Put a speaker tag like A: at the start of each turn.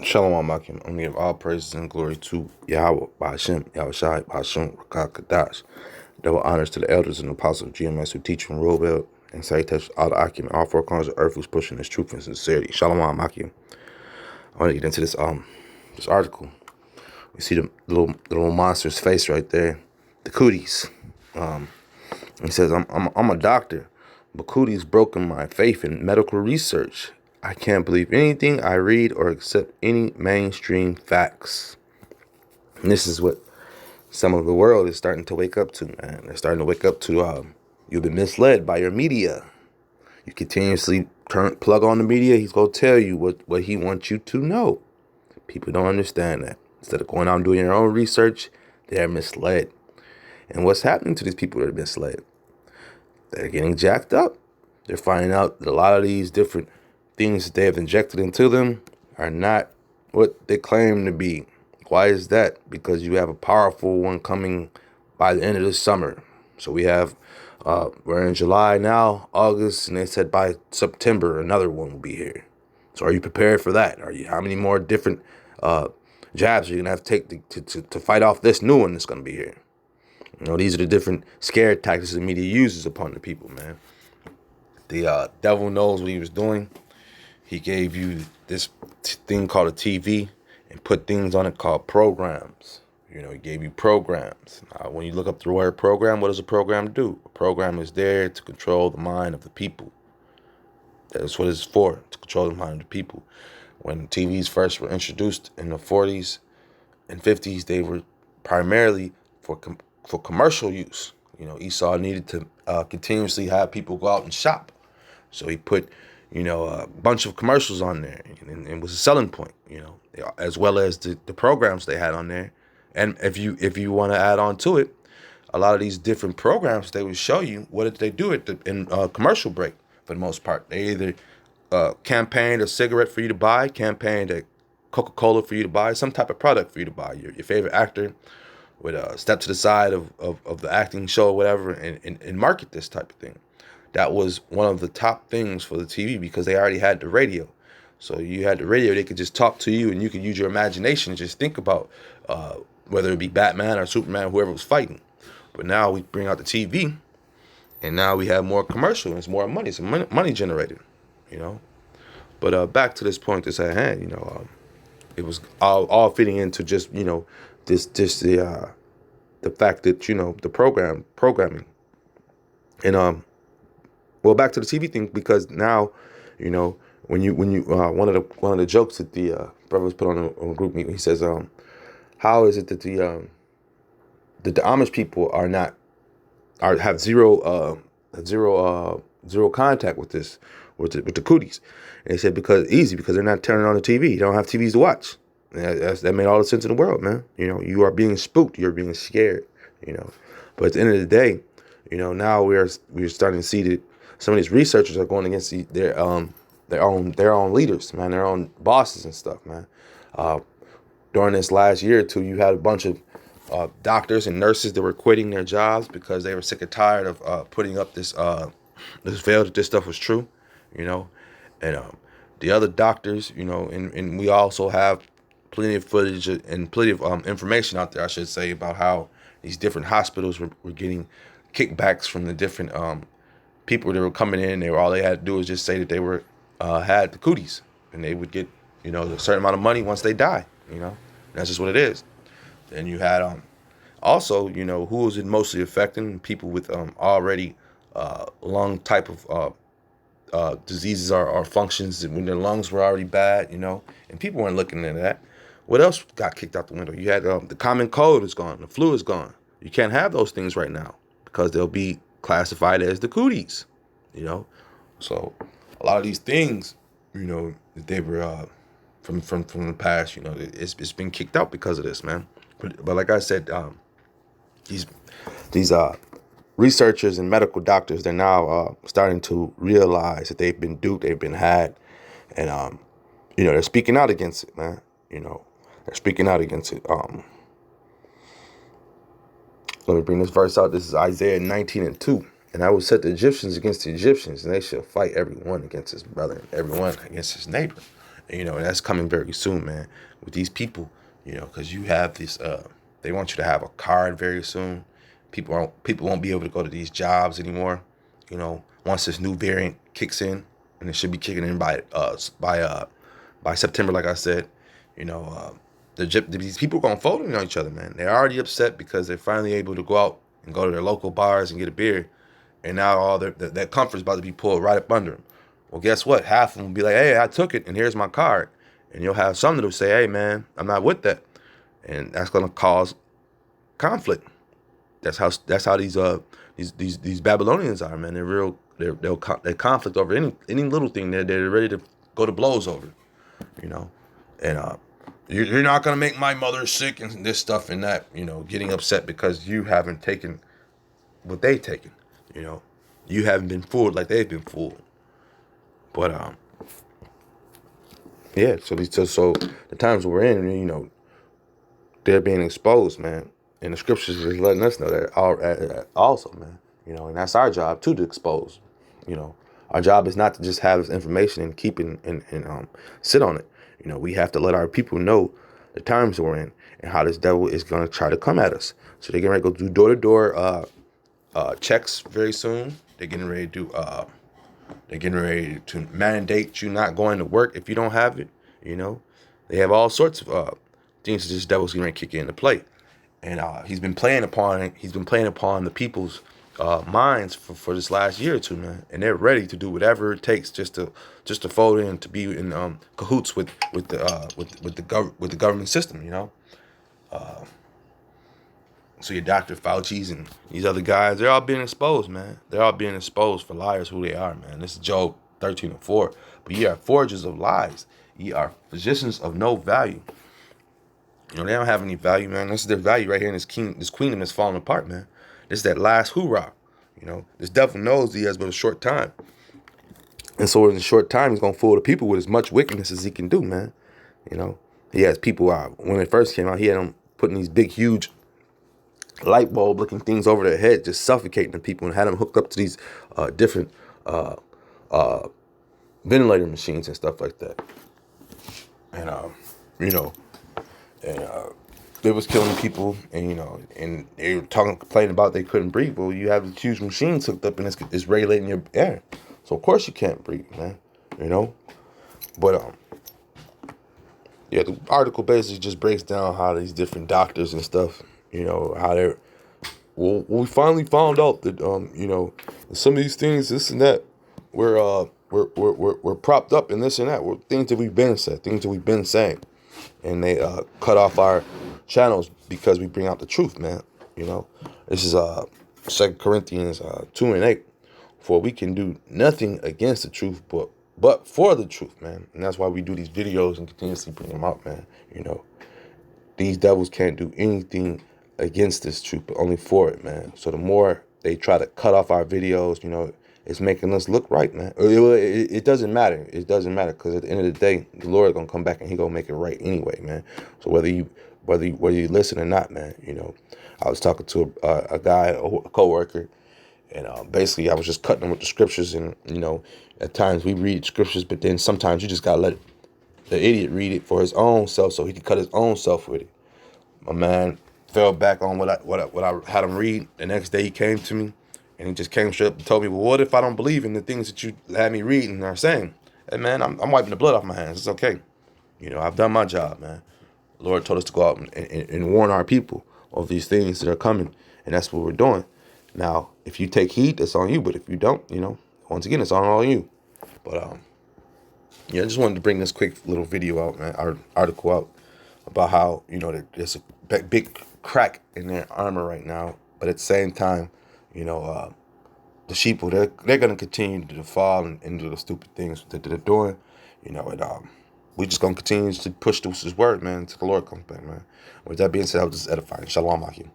A: Shalom Akim. I'm gonna give all praises and glory to Yahweh, Ba'ashem, Yahushai, Ba'ashem, Rakah Kadash. Double honors to the elders and apostles of GMS who teach from Robel and salutations to all the Akim and all four corners of earth who's pushing this truth and sincerity. Shalom Akim. I want to get into this article. You see the little monster's face right there, the cooties. He says, I'm a doctor, but cooties broken my faith in medical research. I can't believe anything I read or accept any mainstream facts. And this is what some of the world is starting to wake up to, man. They're starting to wake up to you've been misled by your media. You continuously plug on the media, he's going to tell you what he wants you to know. People don't understand that. Instead of going out and doing their own research, they're misled. And what's happening to these people that are misled? They're getting jacked up. They're finding out that a lot of these different things that they have injected into them are not what they claim to be. Why is that? Because you have a powerful one coming by the end of this summer. So we're in July now, August, and they said by September another one will be here. So are you prepared for that? How many more different jabs are you gonna have to take to fight off this new one that's gonna be here? You know, these are the different scare tactics the media uses upon the people, man. The devil knows what he was doing. He gave you this thing called a TV and put things on it called programs. You know, he gave you programs. When you look up the word program, what does a program do? A program is there to control the mind of the people. That's what it's for, to control the mind of the people. When TVs first were introduced in the 40s and 50s, they were primarily for commercial use. You know, Esau needed to continuously have people go out and shop. So he put, a bunch of commercials on there, and it was a selling point, as well as the programs they had on there. And if you want to add on to it, a lot of these different programs, they would show you what did they do in commercial break for the most part. They either campaigned a cigarette for you to buy, campaigned a Coca-Cola for you to buy, some type of product for you to buy. Your favorite actor would step to the side of the acting show or whatever and market this type of thing. That was one of the top things for the TV because they already had the radio. So you had the radio, they could just talk to you and you could use your imagination and just think about whether it be Batman or Superman, whoever was fighting. But now we bring out the TV and now we have more commercial and it's more money. It's money generated, But back to this point that's at hand, it was all fitting into just, the fact that, the programming. And well, back to the TV thing, because now, when you one of the jokes that the brothers put on a group meeting, he says, how is it that the Amish people have zero contact with the cooties? And he said because they're not turning on the TV. You don't have TVs to watch. That made all the sense in the world, man. You are being spooked. You're being scared. But at the end of the day, now we're starting to see that some of these researchers are going against their own leaders, man, their own bosses and stuff, man. During this last year or two, you had a bunch of doctors and nurses that were quitting their jobs because they were sick and tired of putting up this veil that this stuff was true, and the other doctors, and we also have plenty of footage and plenty of information out there, I should say, about how these different hospitals were getting kickbacks from the different people that were coming in. All they had to do was just say that they were had the cooties, and they would get a certain amount of money once they die. That's just what it is. Then you had also who was it mostly affecting? People with already lung type of diseases or functions when their lungs were already bad. And people weren't looking into that. What else got kicked out the window? You had the common cold is gone, the flu is gone. You can't have those things right now because they'll be classified as the cooties, So a lot of these things, that they were from the past, it's been kicked out because of this, man. But like I said, these researchers and medical doctors, they're now starting to realize that they've been duped, they've been had, and they're speaking out against it, man. They're speaking out against it. Let me bring this verse out. This is Isaiah 19:2. And I will set the Egyptians against the Egyptians, and they shall fight everyone against his brother and everyone against his neighbor. You know, and that's coming very soon, man. With these people, you know, because you have this. They want you to have a card very soon. People won't be able to go to these jobs anymore. You know, once this new variant kicks in, and it should be kicking in by September, like I said. You know, these people are gonna fold on each other, man. They're already upset because they're finally able to go out and go to their local bars and get a beer, and now all that comfort's about to be pulled right up under them. Well, guess what? Half of them will be like, "Hey, I took it, and here's my card," and you'll have some that'll say, "Hey, man, I'm not with that," and that's gonna cause conflict. That's how these Babylonians are, man. They're real. They conflict over any little thing. They're ready to go to blows over, you know, and you're not gonna make my mother sick and this stuff and that, you know, getting upset because you haven't taken what they've taken, you know, you haven't been fooled like they've been fooled. But yeah. So the times we're in, you know, they're being exposed, man, and the scriptures is letting us know that also, man, you know, and that's our job too, to expose. You know, our job is not to just have this information and keep it and sit on it. You know, we have to let our people know the times we're in and how this devil is going to try to come at us. So they're getting ready to go do door-to-door checks very soon. They're getting ready to mandate you not going to work if you don't have it. You know, they have all sorts of things that this devil's getting ready to kick into play, and he's been playing upon the people's minds for this last year or two, man, and they're ready to do whatever it takes just to fold in, to be in cahoots with the government system, you know. So your Dr. Fauci's and these other guys, they're all being exposed, man. They're all being exposed for liars who they are, man. This is Job 13:4. But ye are forgers of lies. Ye are physicians of no value. You know, they don't have any value, man. This is their value right here in this queendom that's falling apart, man. This is that last hoorah. You know, this devil knows he has but a short time. And so in a short time, he's going to fool the people with as much wickedness as he can do, man. You know, he has people out. When it first came out, he had them putting these big, huge light bulb looking things over their head, just suffocating the people, and had them hooked up to these different ventilator machines and stuff like that. And, you know, and they was killing people, and, you know, and they were complaining about they couldn't breathe. Well, you have these huge machines hooked up, and it's regulating your air. So, of course, you can't breathe, man, you know. But, yeah, the article basically just breaks down how these different doctors and stuff, you know, how they're, well, we finally found out that, you know, some of these things, this and that, we're propped up in this and that. Things that we've been said, things that we've been saying. And they cut off our channels because we bring out the truth, man. You know, this is 2 Corinthians 2:8. For we can do nothing against the truth, but for the truth, man. And that's why we do these videos and continuously bring them out, man. You know, these devils can't do anything against this truth, but only for it, man. So the more they try to cut off our videos, you know, it's making us look right, man. It doesn't matter. It doesn't matter, because at the end of the day, the Lord is gonna come back and He gonna make it right anyway, man. So whether you listen or not, man, you know, I was talking to a guy, a coworker, and basically I was just cutting him with the scriptures, and you know, at times we read scriptures, but then sometimes you just gotta let the idiot read it for his own self, so he can cut his own self with it. My man fell back on what I had him read. The next day he came to me, and he just came straight up and told me, well, what if I don't believe in the things that you had me reading and are saying? Hey, man, I'm wiping the blood off my hands. It's okay. You know, I've done my job, man. The Lord told us to go out and warn our people of these things that are coming, and that's what we're doing. Now, if you take heed, that's on you, but if you don't, you know, once again, it's on all you. But, yeah, I just wanted to bring this quick little video out, man, our article out, about how, you know, there's a big crack in their armor right now, but at the same time, you know, the sheeple, they're gonna continue to fall and do the stupid things that they're doing, you know, and we just gonna continue to push this word, man, until the Lord comes back, man. With that being said, I was just edifying. Shalom, Akim.